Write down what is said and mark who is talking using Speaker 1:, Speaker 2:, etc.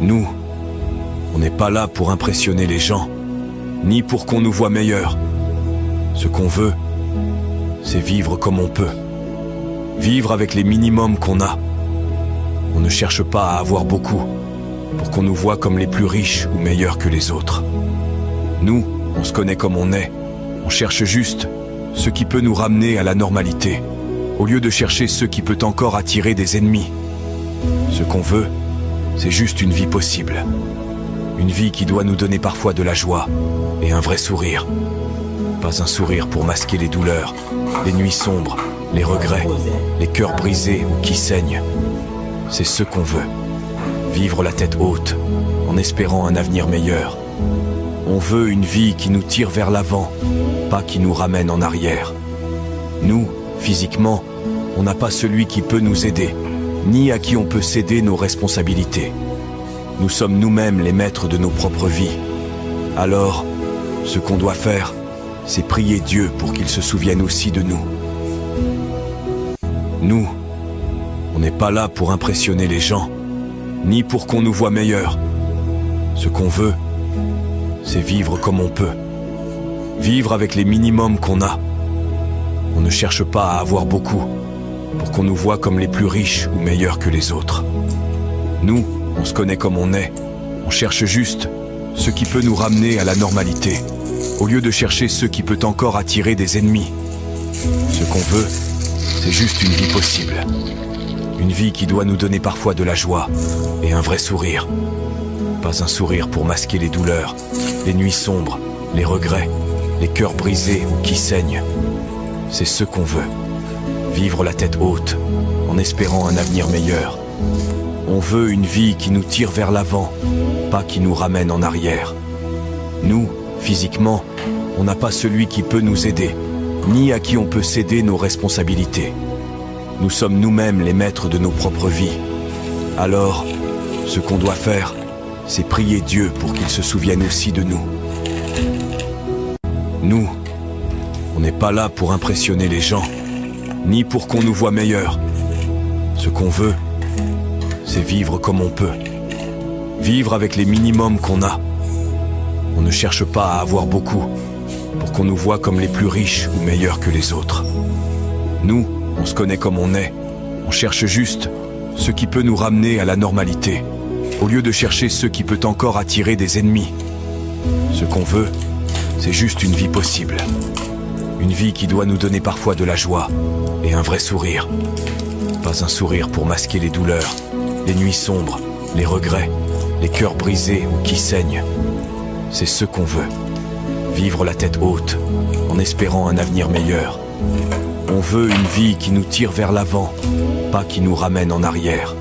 Speaker 1: Nous, on n'est pas là pour impressionner les gens, ni pour qu'on nous voie meilleurs. Ce qu'on veut, c'est vivre comme on peut. Vivre avec les minimums qu'on a. On ne cherche pas à avoir beaucoup, pour qu'on nous voie comme les plus riches ou meilleurs que les autres. Nous, on se connaît comme on est. On cherche juste ce qui peut nous ramener à la normalité, au lieu de chercher ce qui peut encore attirer des ennemis. Ce qu'on veut, c'est juste une vie possible. Une vie qui doit nous donner parfois de la joie et un vrai sourire. Pas un sourire pour masquer les douleurs, les nuits sombres, les regrets, les cœurs brisés ou qui saignent. C'est ce qu'on veut. Vivre la tête haute, en espérant un avenir meilleur. On veut une vie qui nous tire vers l'avant, pas qui nous ramène en arrière. Nous, physiquement, on n'a pas celui qui peut nous aider, ni à qui on peut céder nos responsabilités. Nous sommes nous-mêmes les maîtres de nos propres vies. Alors, ce qu'on doit faire, c'est prier Dieu pour qu'il se souvienne aussi de nous. Nous, on n'est pas là pour impressionner les gens, ni pour qu'on nous voie meilleurs. Ce qu'on veut, c'est vivre comme on peut. Vivre avec les minimums qu'on a. On ne cherche pas à avoir beaucoup, pour qu'on nous voie comme les plus riches ou meilleurs que les autres. Nous, on se connaît comme on est. On cherche juste ce qui peut nous ramener à la normalité, au lieu de chercher ce qui peut encore attirer des ennemis. Ce qu'on veut, c'est juste une vie possible. Une vie qui doit nous donner parfois de la joie et un vrai sourire. Pas un sourire pour masquer les douleurs, les nuits sombres, les regrets, les cœurs brisés ou qui saignent. C'est ce qu'on veut. Vivre la tête haute, en espérant un avenir meilleur. On veut une vie qui nous tire vers l'avant, pas qui nous ramène en arrière. Nous, physiquement, on n'a pas celui qui peut nous aider, ni à qui on peut céder nos responsabilités. Nous sommes nous-mêmes les maîtres de nos propres vies. Alors, ce qu'on doit faire, c'est prier Dieu pour qu'il se souvienne aussi de nous. Nous, on n'est pas là pour impressionner les gens, ni pour qu'on nous voie meilleurs. Ce qu'on veut, c'est vivre comme on peut. Vivre avec les minimums qu'on a. On ne cherche pas à avoir beaucoup, pour qu'on nous voie comme les plus riches ou meilleurs que les autres. Nous, on se connaît comme on est. On cherche juste ce qui peut nous ramener à la normalité, au lieu de chercher ce qui peut encore attirer des ennemis. Ce qu'on veut, c'est juste une vie possible. Une vie qui doit nous donner parfois de la joie et un vrai sourire. Pas un sourire pour masquer les douleurs, les nuits sombres, les regrets, les cœurs brisés ou qui saignent. C'est ce qu'on veut. Vivre la tête haute, en espérant un avenir meilleur. On veut une vie qui nous tire vers l'avant, pas qui nous ramène en arrière.